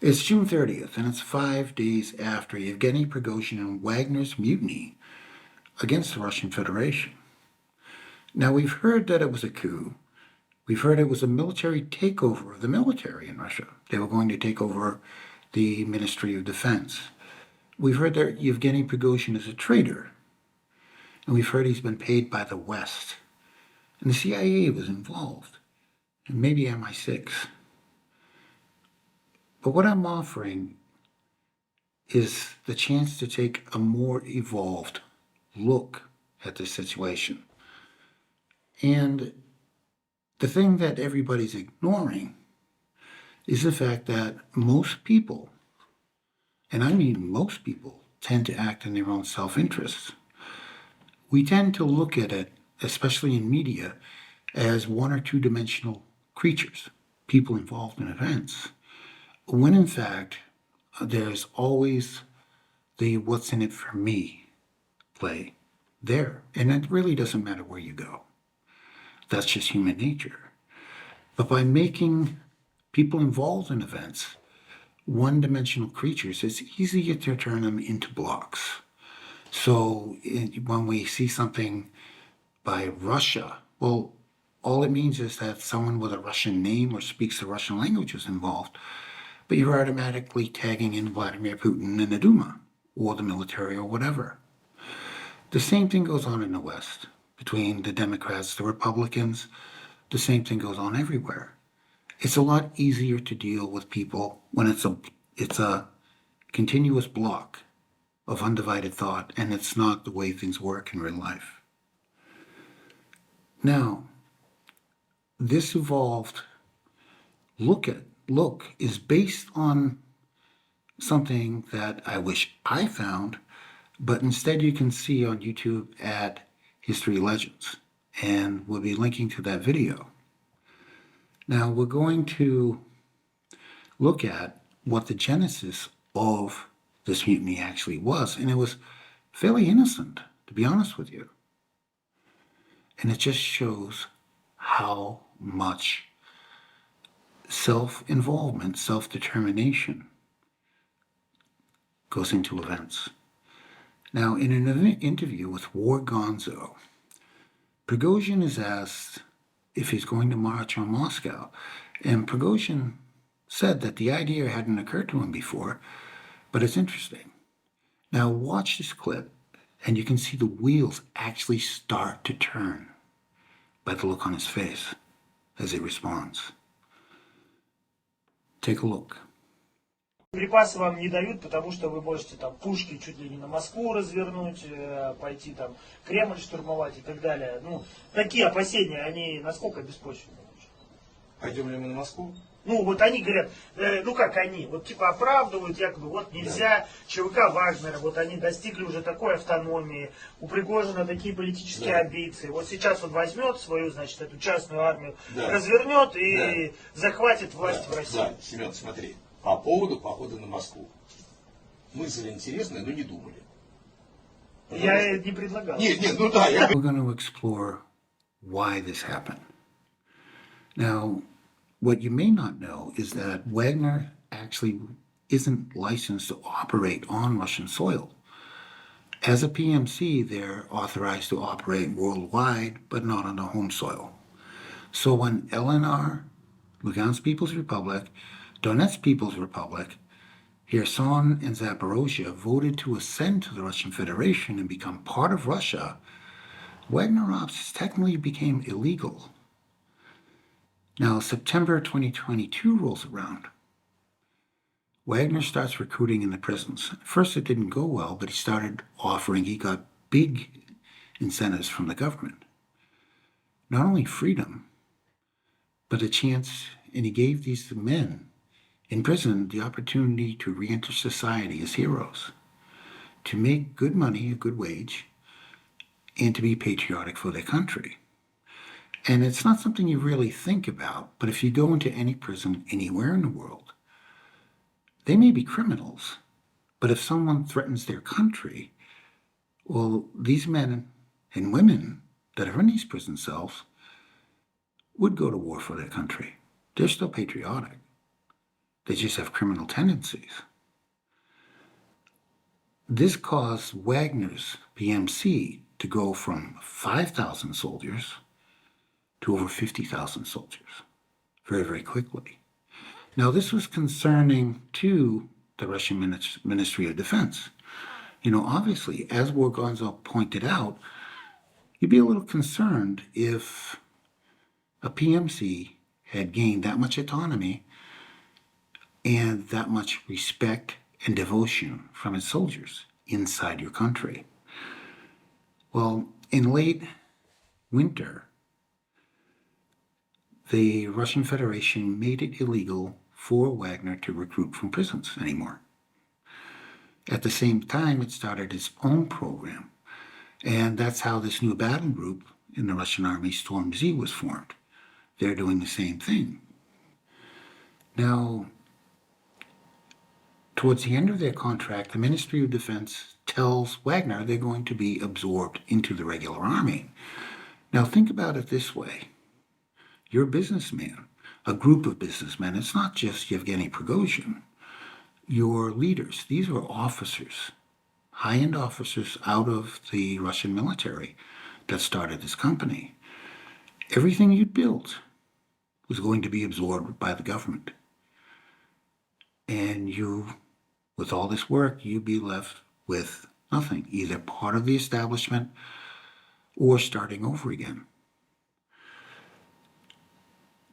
It's June 30th, and it's 5 days after Yevgeny Prigozhin and Wagner's mutiny against the Russian Federation. Now, we've heard that it was a coup. We've heard it was a military takeover of the military in Russia. They were going to take over the Ministry of Defense. We've heard that Yevgeny Prigozhin is a traitor. And we've heard he's been paid by the West. And the CIA was involved. And maybe MI6. But what I'm offering is the chance to take a more evolved look at this situation. And the thing that everybody's ignoring is the fact that most people, and I mean most people, tend to act in their own self-interest. We tend to look at it, especially in media, as one or two-dimensional creatures, people involved in events, when in fact, there's always the what's in it for me play there. And it really doesn't matter where you go. That's just human nature. But by making people involved in events one-dimensional creatures, it's easier to turn them into blocks. So when we see something by Russia, well, all it means is that someone with a Russian name or speaks the Russian language is involved. But you're automatically tagging in Vladimir Putin and the Duma, or the military, or whatever. The same thing goes on in the West, between the Democrats, the Republicans. The same thing goes on everywhere. It's a lot easier to deal with people when it's a continuous block of undivided thought, and it's not the way things work in real life. Now, this evolved look is based on something that I wish I found, but instead you can see on YouTube at History Legends, and we'll be linking to that video. Now we're going to look at what the genesis of this mutiny actually was, and it was fairly innocent, to be honest with you. And it just shows how much self-involvement, self-determination goes into events. Now, in an interview with War Gonzo, Prigozhin is asked if he's going to march on Moscow, and Prigozhin said that the idea hadn't occurred to him before, but it's interesting. Now watch this clip, and you can see the wheels actually start to turn by the look on his face as he responds. Take a look. Припасы вам не дают, потому что вы можете там пушки чуть ли не на Москву развернуть, пойти там Кремль штурмовать и так далее. Ну, такие опасения, они насколько беспочвенны? Пойдем ли мы на Москву? Ну, вот они говорят, ну как они, вот типа оправдывают, якобы, вот нельзя, ЧВК Вагнера, вот они достигли уже такой автономии, у Пригожина такие политические амбиции. Вот сейчас он возьмет свою, значит, эту частную армию, развернет и захватит власть в России. Да, Семен, смотри, по поводу похода на Москву. Мысль интересная, но не думали. Я не предлагал. Нет, ну да, я... We're going to explore why this happened. Now, what you may not know is that Wagner actually isn't licensed to operate on Russian soil. As a PMC, they're authorized to operate worldwide, but not on the home soil. So when LNR, Lugansk People's Republic, Donetsk People's Republic, Kherson and Zaporozhye voted to ascend to the Russian Federation and become part of Russia, Wagner Ops technically became illegal. Now, September 2022 rolls around. Wagner starts recruiting in the prisons. At first, it didn't go well, but he got big incentives from the government. Not only freedom, but a chance, and he gave these men in prison the opportunity to re-enter society as heroes, to make good money, a good wage, and to be patriotic for their country. And it's not something you really think about, but if you go into any prison anywhere in the world, they may be criminals, but if someone threatens their country, well, these men and women that are in these prison cells would go to war for their country. They're still patriotic. They just have criminal tendencies. This caused Wagner's PMC to go from 5,000 soldiers to over 50,000 soldiers very, very quickly. Now, this was concerning to the Russian Ministry of Defense. Obviously, as War Gonzo pointed out, you'd be a little concerned if a PMC had gained that much autonomy and that much respect and devotion from its soldiers inside your country. Well, in late winter, the Russian Federation made it illegal for Wagner to recruit from prisons anymore. At the same time, it started its own program, and that's how this new battle group in the Russian army, Storm Z, was formed. They're doing the same thing. Now, towards the end of their contract, the Ministry of Defense tells Wagner they're going to be absorbed into the regular army. Now, think about it this way. You're a businessman, a group of businessmen. It's not just Yevgeny Prigozhin. Your leaders, these are officers, high-end officers out of the Russian military that started this company. Everything you'd built was going to be absorbed by the government. And you, with all this work, you'd be left with nothing, either part of the establishment or starting over again.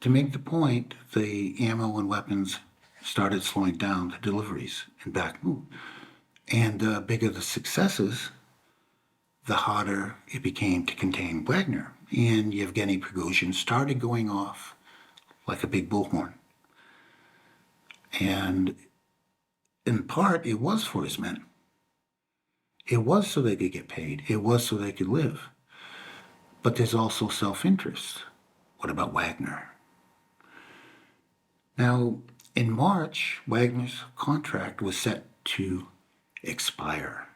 To make the point, the ammo and weapons started slowing down the deliveries in Bakhmut. And the bigger the successes, the harder it became to contain Wagner. And Yevgeny Prigozhin started going off like a big bullhorn. And in part, it was for his men. It was so they could get paid. It was so they could live. But there's also self-interest. What about Wagner? Now, in March, Wagner's contract was set to expire.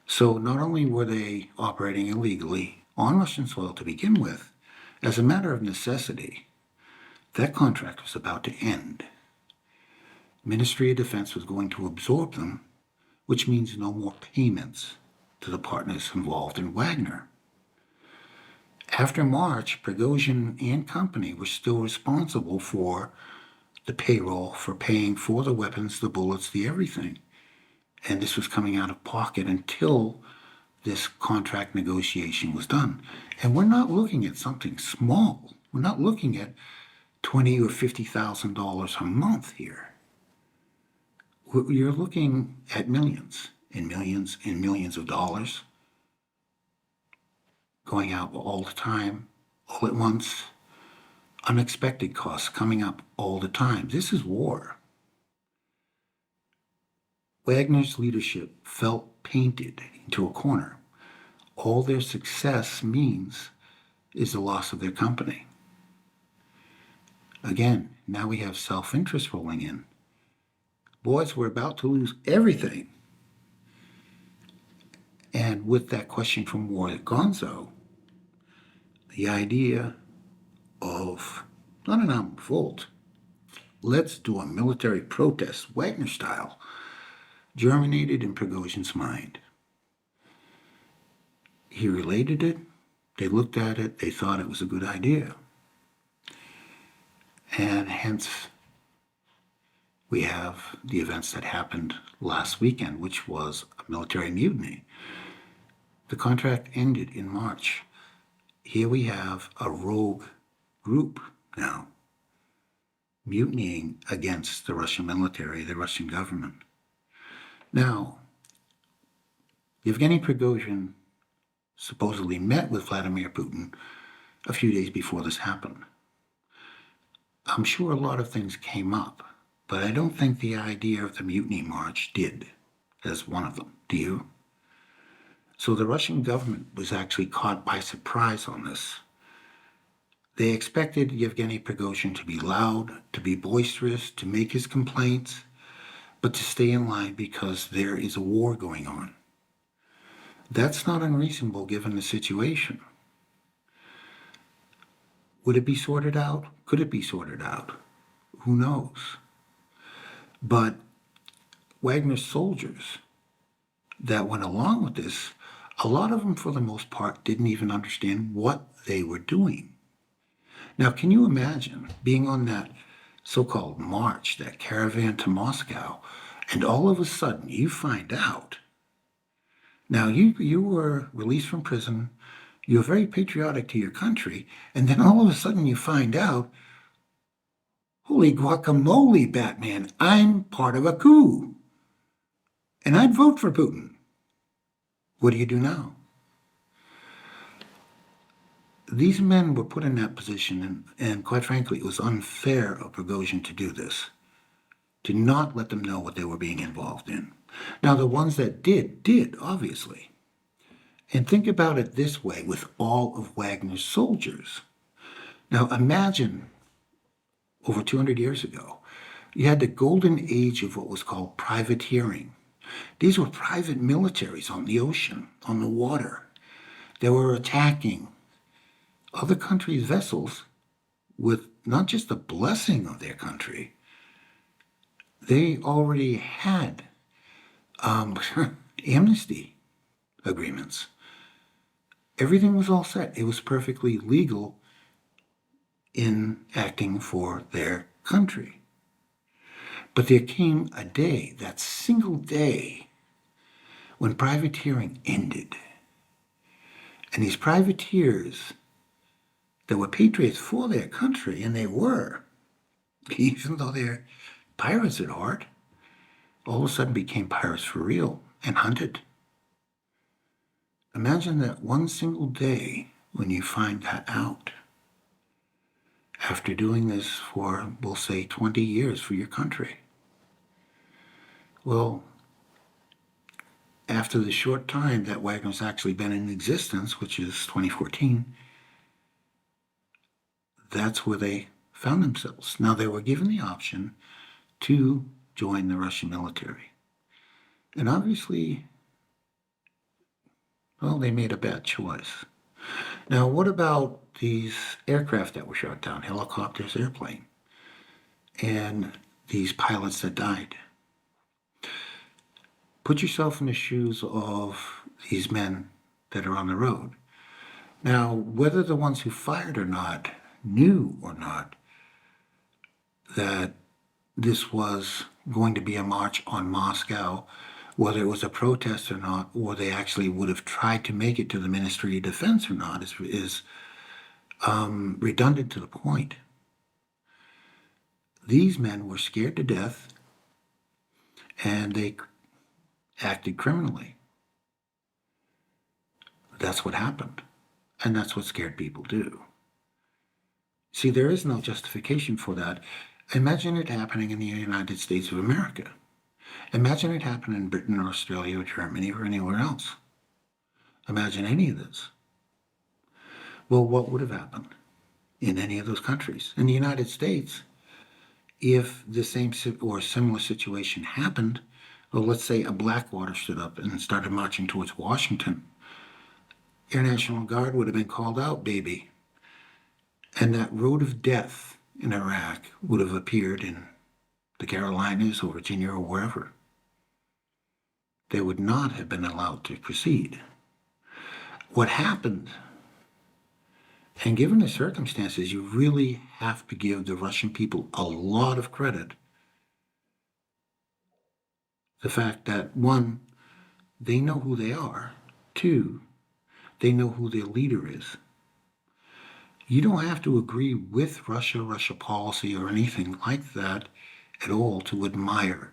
So not only were they operating illegally on Russian soil to begin with, as a matter of necessity, that contract was about to end. Ministry of Defense was going to absorb them, which means no more payments to the partners involved in Wagner. After March, Prigozhin and company were still responsible for the payroll, for paying for the weapons, the bullets, the everything. And this was coming out of pocket until this contract negotiation was done. And we're not looking at something small. We're not looking at $20,000 or $50,000 a month here. You're looking at millions and millions and millions of dollars going out all the time, all at once. Unexpected costs coming up all the time. This is war. Wagner's leadership felt painted into a corner. All their success means is the loss of their company. Again, now we have self-interest rolling in. Boys, we're about to lose everything. And with that question from War Gonzo, the idea of not an armed revolt, let's do a military protest, Wagner style, germinated in Prigozhin's mind. He related it, they looked at it, they thought it was a good idea. And hence, we have the events that happened last weekend, which was a military mutiny. The contract ended in March. Here we have a rogue group now mutinying against the Russian military, the Russian government. Now, Yevgeny Prigozhin supposedly met with Vladimir Putin a few days before this happened. I'm sure a lot of things came up, but I don't think the idea of the mutiny march did as one of them. Do you? So the Russian government was actually caught by surprise on this. They expected Yevgeny Prigozhin to be loud, to be boisterous, to make his complaints, but to stay in line because there is a war going on. That's not unreasonable given the situation. Would it be sorted out? Could it be sorted out? Who knows? But Wagner's soldiers that went along with this, a lot of them, for the most part, didn't even understand what they were doing. Now, can you imagine being on that so-called march, that caravan to Moscow, and all of a sudden you find out. Now, you were released from prison, you're very patriotic to your country, and then all of a sudden you find out, holy guacamole, Batman, I'm part of a coup, and I'd vote for Putin. What do you do now? These men were put in that position, and quite frankly, it was unfair of Prigozhin to do this, to not let them know what they were being involved in. Now, the ones that did, obviously. And think about it this way with all of Wagner's soldiers. Now, imagine over 200 years ago, you had the golden age of what was called privateering. These were private militaries on the ocean, on the water. They were attacking other countries' vessels with not just the blessing of their country, they already had amnesty agreements. Everything was all set. It was perfectly legal in acting for their country. But there came a day, that single day, when privateering ended. And these privateers that were patriots for their country, and they were, even though they're pirates at heart, all of a sudden became pirates for real and hunted. Imagine that one single day when you find that out. After doing this for, we'll say, 20 years for your country. Well, after the short time that Wagner's actually been in existence, which is 2014, that's where they found themselves. Now, they were given the option to join the Russian military. And obviously, well, they made a bad choice. Now, what about these aircraft that were shot down, helicopters, airplane, and these pilots that died? Put yourself in the shoes of these men that are on the road. Now, whether the ones who fired or not knew or not that this was going to be a march on Moscow, whether it was a protest or not, or they actually would have tried to make it to the Ministry of Defense or not, is redundant to the point. These men were scared to death, and they acted criminally. That's what happened, and that's what scared people do. See, there is no justification for that. Imagine it happening in the United States of America. Imagine it happening in Britain or Australia or Germany or anywhere else. Imagine any of this. Well, what would have happened in any of those countries? In the United States, if the same or similar situation happened, well, let's say a Blackwater stood up and started marching towards Washington, Air National Guard would have been called out, baby. And that road of death in Iraq would have appeared in the Carolinas or Virginia or wherever. They would not have been allowed to proceed. What happened, and given the circumstances, you really have to give the Russian people a lot of credit. The fact that, one, they know who they are. Two, they know who their leader is. You don't have to agree with Russia policy, or anything like that at all to admire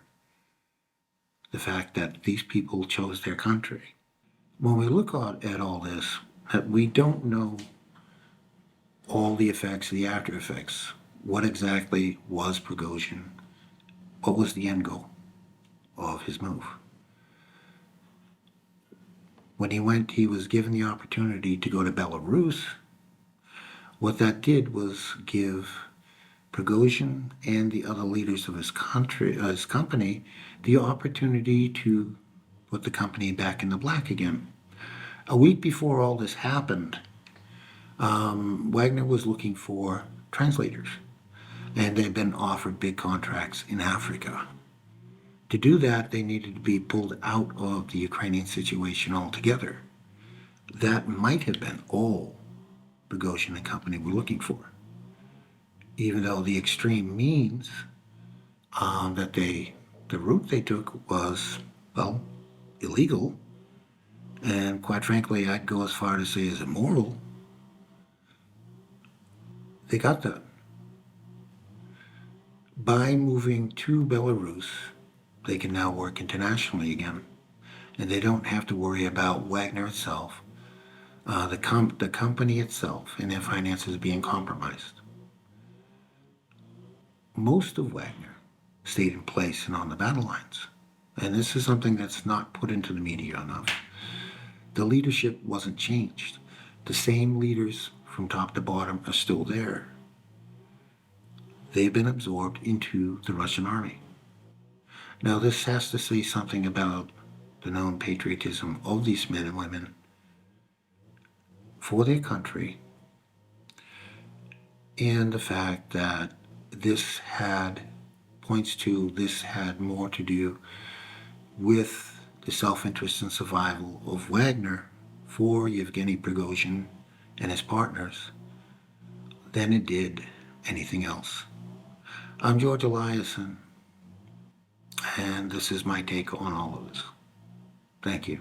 the fact that these people chose their country. When we look at all this, that we don't know all the effects, the after effects. What exactly was Prigozhin? What was the end goal of his move? When he went, he was given the opportunity to go to Belarus. What that did was give Prigozhin and the other leaders of his company, the opportunity to put the company back in the black again. A week before all this happened, Wagner was looking for translators, and they'd been offered big contracts in Africa. To do that, they needed to be pulled out of the Ukrainian situation altogether. That might have been all Prigozhin and company were looking for, even though the extreme means the route they took was, well, illegal, and quite frankly, I'd go as far to say is immoral. They got that. By moving to Belarus, they can now work internationally again, and they don't have to worry about Wagner itself, the company itself, and their finances being compromised. Most of Wagner stayed in place and on the battle lines, and this is something that's not put into the media enough. The leadership wasn't changed. The same leaders from top to bottom are still there. They've been absorbed into the Russian army. Now, this has to say something about the known patriotism of these men and women for their country, and the fact that this had more to do with the self-interest and survival of Wagner for Yevgeny Prigozhin and his partners than it did anything else. I'm George Eliason, and this is my take on all of this. Thank you.